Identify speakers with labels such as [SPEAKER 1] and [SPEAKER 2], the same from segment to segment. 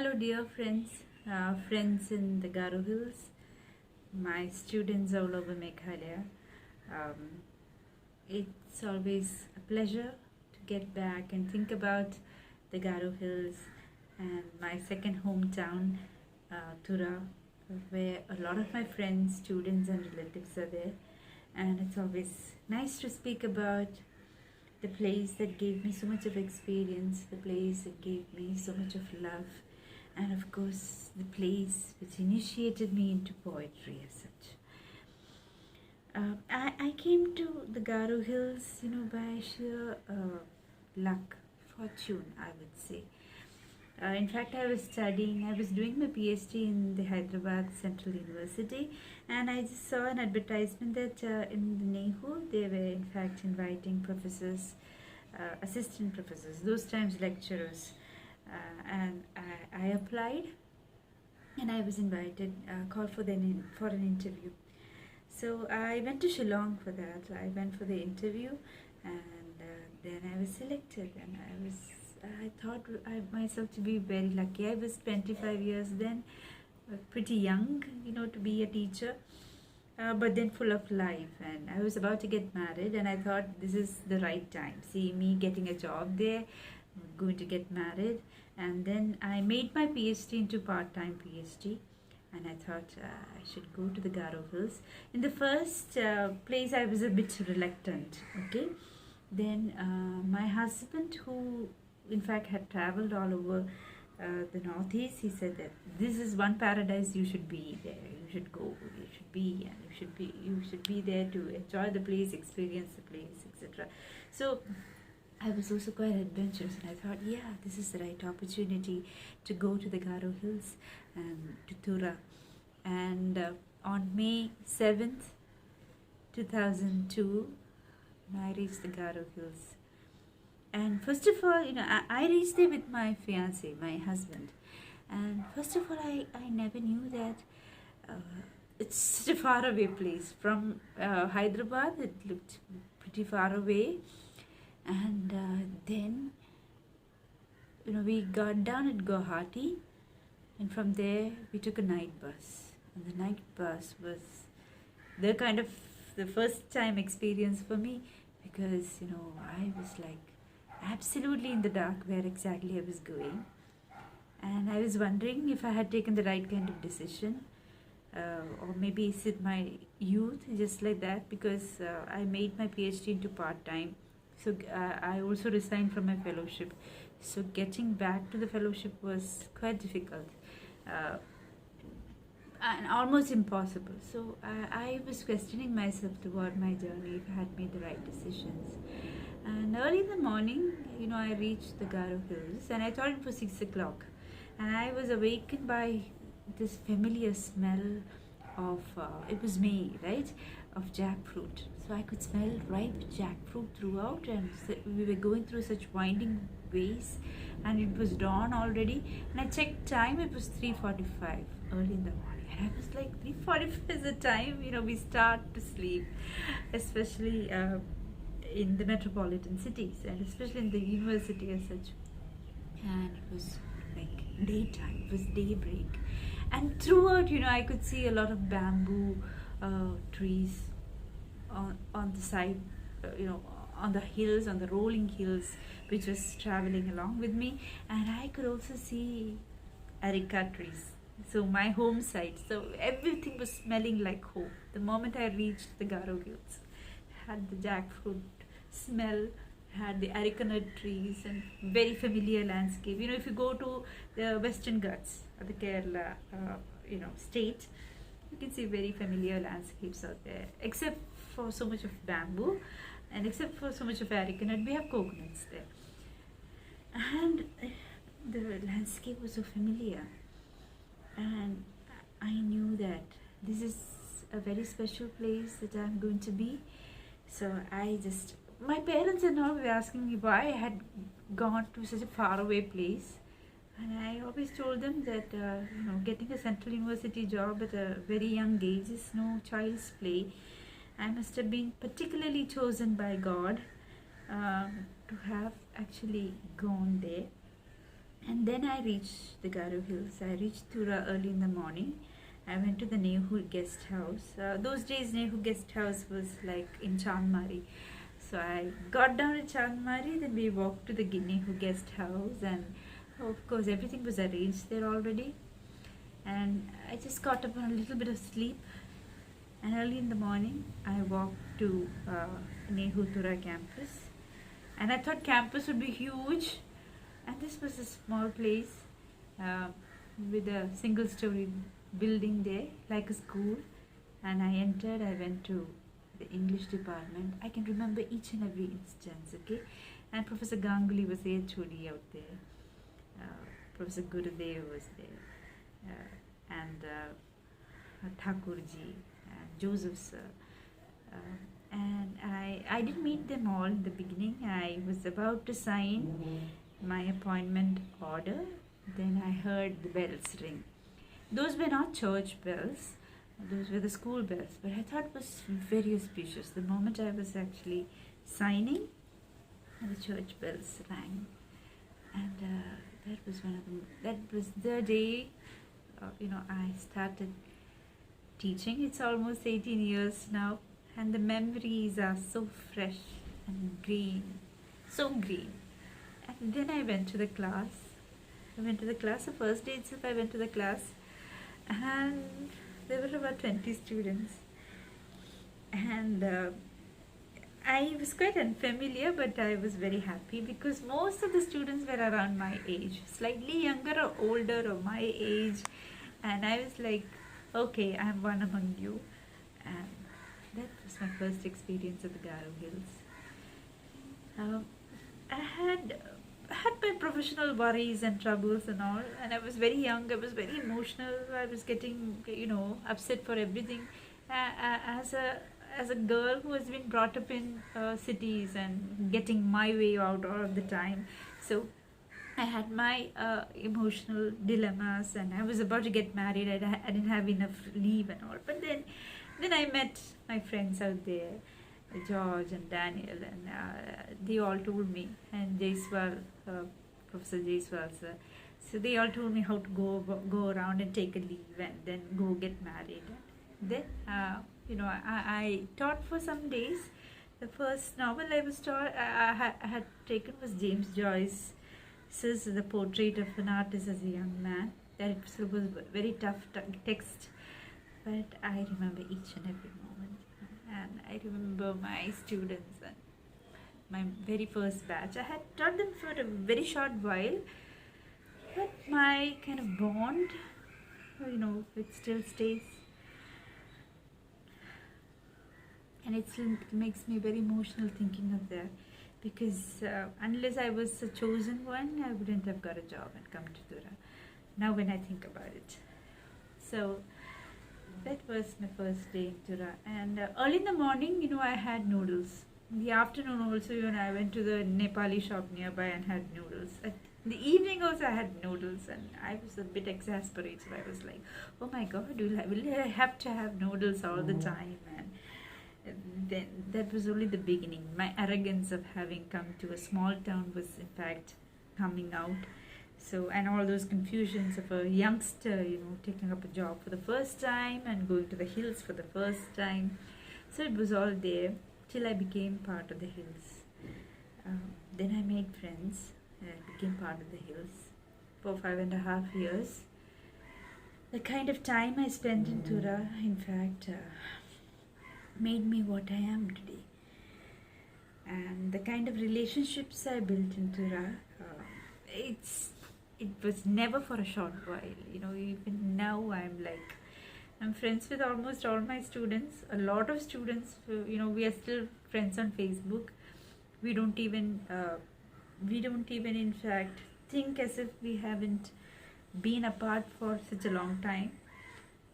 [SPEAKER 1] Hello, dear friends, friends in the Garo Hills, my students all over Meghalaya. Um, it's always a pleasure to get back and think about the Garo Hills and my second hometown, Tura, where a lot of my friends, students, and relatives are there. And it's always nice to speak about the place that gave me so much of experience, the place that gave me so much of love, and of course the place which initiated me into poetry as such. I came to the Garo Hills, by sheer luck, fortune, I would say. In fact, I was doing my PhD in the Hyderabad Central University, and I just saw an advertisement that in the NEHU, they were in fact inviting professors, assistant professors, those times lecturers, and I applied, and I was invited, called for an interview. So I went to Shillong for that. I went for the interview, and then I was selected, and I thought myself to be very lucky. I was 25 years then, pretty young, to be a teacher, but then full of life. And I was about to get married, and I thought this is the right time. See me getting a job there, going to get married, and then I made my PhD into part-time PhD. And I thought I should go to the Garo Hills. In the first place, I was a bit reluctant. Okay, then my husband, who in fact had traveled all over the Northeast, he said that this is one paradise. You should be there. You should go. You should be, and you should be there to enjoy the place, experience the place, etc. So I was also quite adventurous, and I thought, yeah, this is the right opportunity to go to the Garo Hills and to Tura. And on May 7th, 2002, I reached the Garo Hills. And first of all, I reached there with my fiancé, my husband. And first of all, I never knew that it's such a faraway place. From Hyderabad, it looked pretty far away. And then, we got down at Guwahati, and from there we took a night bus. And the night bus was the first time experience for me, because I was like absolutely in the dark where exactly I was going, and I was wondering if I had taken the right kind of decision, or maybe is it my youth, just like that, because I made my PhD into part-time. So I also resigned from my fellowship. So getting back to the fellowship was quite difficult, and almost impossible. So I was questioning myself toward my journey, if I had made the right decisions. And early in the morning, I reached the Garo Hills, and I thought it was 6 o'clock. And I was awakened by this familiar smell of, it was May, right, of jackfruit. So I could smell ripe jackfruit throughout, and we were going through such winding ways, and it was dawn already. And I checked time, it was 3:45 early in the morning. And I was like, 3:45 is the time, we start to sleep, especially in the metropolitan cities, and especially in the university as such. And it was like daytime, it was daybreak. And throughout, I could see a lot of bamboo trees on the side, on the hills, on the rolling hills, which was traveling along with me. And I could also see areca trees, so my home site. So everything was smelling like home. The moment I reached the Garo Hills, had the jackfruit smell, had the areca nut trees, and very familiar landscape. If you go to the Western Ghats of the Kerala, state, you can see very familiar landscapes out there, except for so much of bamboo, and except for so much of areca nut, we have coconuts there. And the landscape was so familiar, and I knew that this is a very special place that I'm going to be. So my parents and all were asking me why I had gone to such a faraway place. And I always told them that, getting a Central University job at a very young age is no child's play. I must have been particularly chosen by God to have actually gone there. And then I reached the Garo Hills. I reached Tura early in the morning. I went to the Nehu guest house. Those days, Nehu guest house was like in Chandmari. So I got down to Chandmari, then we walked to the Nehu guest house, and of course, everything was arranged there already. And I just got up on a little bit of sleep. And early in the morning, I walked to Nehu Tura campus. And I thought campus would be huge. And this was a small place uh, with a single story building there, like a school. And I entered, I went to the English department. I can remember each and every instance, okay? And Professor Ganguly was there, Chodi out there. Professor Gurudev was there. And Thakurji, and Joseph sir. And I didn't meet them all in the beginning. I was about to sign my appointment order. Then I heard the bells ring. Those were not church bells. Those were the school bells. But I thought it was very auspicious. The moment I was actually signing, the church bells rang. And that was the day, I started teaching. It's almost 18 years now. And the memories are so fresh and green. So green. And then I went to the class. The first day itself I went to the class. And there were about 20 students. And I was quite unfamiliar, but I was very happy because most of the students were around my age. Slightly younger or older or my age. And I was like, okay, I'm one among you. And that was my first experience at the Garo Hills. I had my professional worries and troubles and all, and I was very young. I was very emotional. I was getting, upset for everything. As a girl who has been brought up in cities and getting my way out all of the time, so I had my emotional dilemmas, and I was about to get married. I didn't have enough leave and all, but then I met my friends out there, George and Daniel, and they all told me, and Jaiswal, Professor Jaiswal sir, so they all told me how to go around and take a leave and then go get married. Then, I taught for some days. The first novel I was taught, I had taken was James Joyce's The Portrait of an Artist as a Young Man. That was very tough text. But I remember each and every moment, and I remember my students and my very first batch. I had taught them for a very short while, but my kind of bond, it still stays. And it still makes me very emotional thinking of that, because unless I was a chosen one, I wouldn't have got a job and come to Tura. Now when I think about it. So that was my first day in Tura. And early in the morning, I had noodles. In the afternoon also, I went to the Nepali shop nearby and had noodles. In the evening also I had noodles, and I was a bit exasperated. I was like, oh my God, will I have to have noodles all the time? And then that was only the beginning. My arrogance of having come to a small town was in fact coming out. So, and all those confusions of a youngster, taking up a job for the first time and going to the hills for the first time. So it was all there till I became part of the hills. Then I made friends and I became part of the hills for 5.5 years. The kind of time I spent in Tura, in fact, made me what I am today. And the kind of relationships I built in Tura, it was never for a short while. Even now I'm friends with almost all my students. A lot of students, we are still friends on Facebook. We don't even in fact think as if we haven't been apart for such a long time.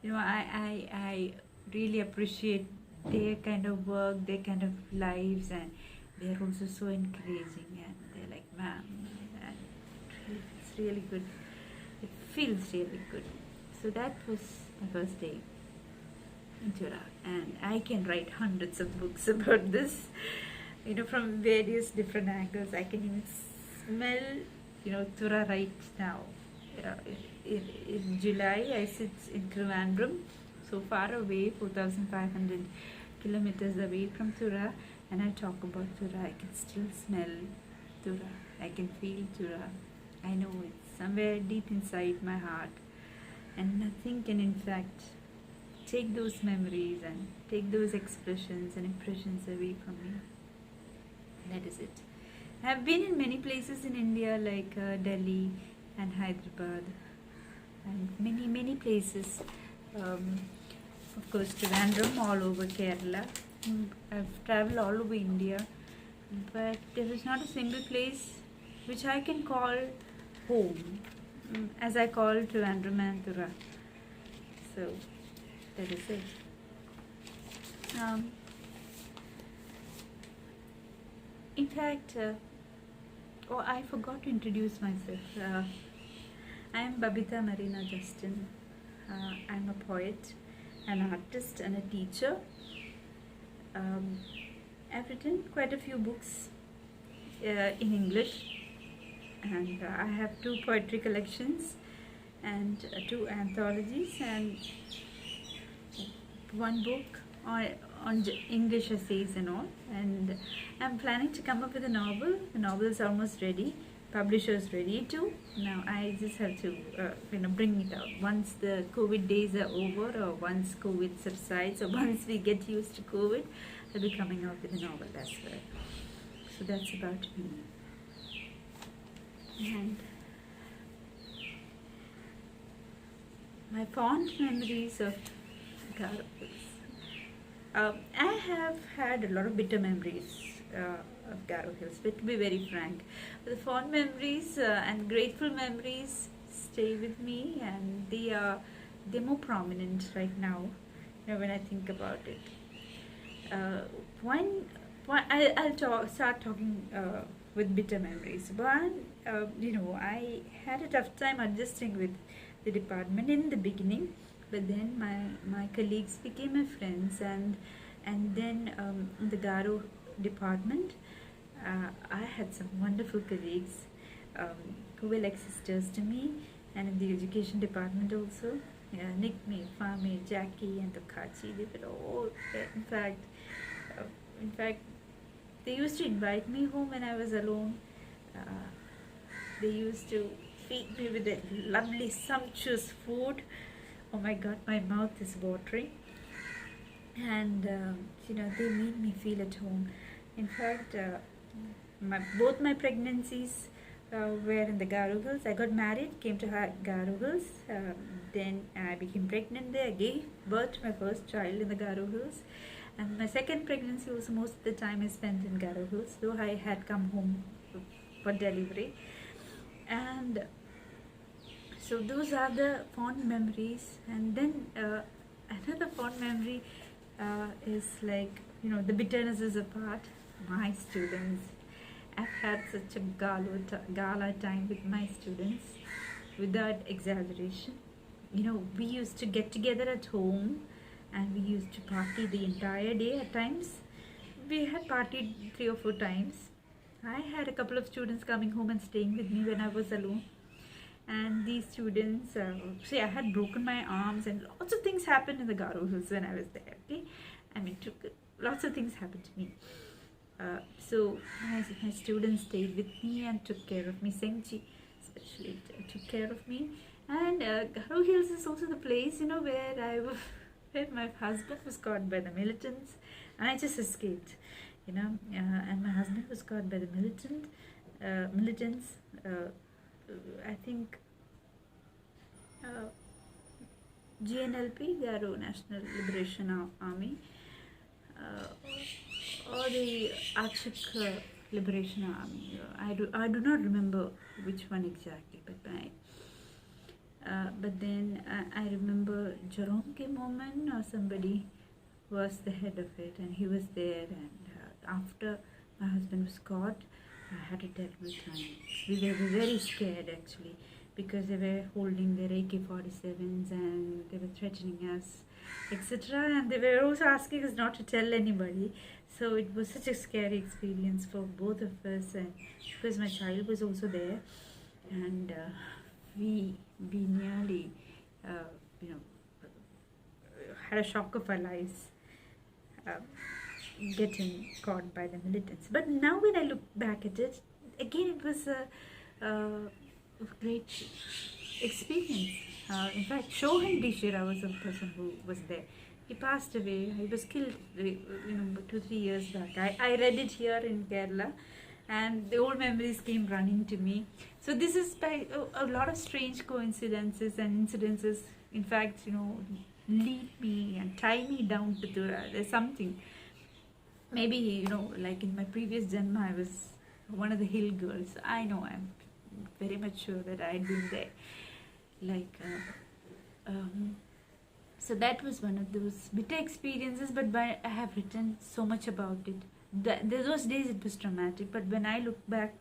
[SPEAKER 1] I really appreciate their kind of work, their kind of lives, and they're also so encouraging, and they're like, ma'am, and it's really good. It feels really good. So that was my first day in Tura, and I can write hundreds of books about this, from various different angles. I can even smell Tura right now. In July, I sit in Trivandrum, so far away, 4,500 kilometers away from Tura, and I talk about Tura. I can still smell Tura. I can feel Tura. I know it's somewhere deep inside my heart, and nothing can, in fact, take those memories and take those expressions and impressions away from me. That is it. I have been in many places in India like Delhi and Hyderabad and many places. Of course, Trivandrum, all over Kerala. I've traveled all over India, but there is not a single place which I can call home, as I call Trivandrum and Tura. So that is it. In fact, I forgot to introduce myself. I am Babita Marina Justin. I'm a poet, an artist, and a teacher. I've written quite a few books in English, and I have 2 poetry collections and 2 anthologies and 1 book on English essays and all. And I'm planning to come up with a novel. The novel is almost ready. Publisher's ready too. Now I just have to bring it out. Once the COVID days are over, or once COVID subsides, or once we get used to COVID, I'll be coming out with a novel as well. So that's about me. And my fond memories of Garo Hills. I have had a lot of bitter memories of Garo Hills, but to be very frank, the fond memories and grateful memories stay with me, and they're more prominent right now. When I think about it, I'll start talking with bitter memories. One, I had a tough time adjusting with the department in the beginning, but then my colleagues became my friends, and then in the Garo department, I had some wonderful colleagues who were like sisters to me, and in the education department also, Nikmi, Fami, Jackie, and Tokachi. They were all, in fact, they used to invite me home when I was alone. They used to feed me with that lovely, sumptuous food. Oh my God, my mouth is watering. And they made me feel at home. In fact, both my pregnancies were in the Garo Hills. I got married, came to Garo Hills. Then I became pregnant there. I gave birth to my first child in the Garo Hills. And my second pregnancy also, most of the time I spent in Garo Hills, though I had come home for delivery. And so those are the fond memories. And then another fond memory is like, the bitterness is apart. My students, I've had such a gala time with my students, without exaggeration. We used to get together at home, and we used to party the entire day. At times we had partied 3 or 4 times. I had a couple of students coming home and staying with me when I was alone. And these students, I had broken my arms, and lots of things happened in the Garo Hills when I was there. Okay, lots of things happened to me. So my students stayed with me and took care of me. Sengji especially took care of me. And Garo Hills is also the place, where my husband was caught by the militants, and I just escaped. And my husband was caught by the militants. I think GNLP, Garo National Liberation Army, or the Achik Liberation Army. I do not remember which one exactly, but then I remember Jerome K. Moman or somebody was the head of it, and he was there. And after my husband was caught, I had a terrible time. We were very scared actually, because they were holding their AK-47s and they were threatening us, etc. And they were also asking us not to tell anybody. So it was such a scary experience for both of us, and because my child was also there. and we nearly uh, you know had a shock of our lives, uh, getting caught by the militants. But now when I look back at it, again it was a great experience. In fact, Shohan Dishira was the person who was there. He passed away. He was killed, 2-3 years back. I read it here in Kerala, and the old memories came running to me. So this is by a lot of strange coincidences and incidences. In fact, lead me and tie me down to there's something. Maybe like in my previous janma, I was one of the hill girls. I know, I'm very much sure that I'd been there. Like, so that was one of those bitter experiences. But I have written so much about it. Those days it was traumatic, but when I look back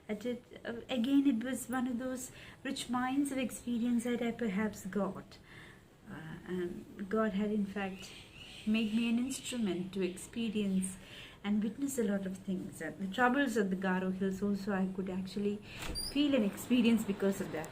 [SPEAKER 1] at it, again it was one of those rich minds of experience that I perhaps got. And God had in fact made me an instrument to experience and witness a lot of things. The troubles of the Garo Hills also I could actually feel and experience because of that.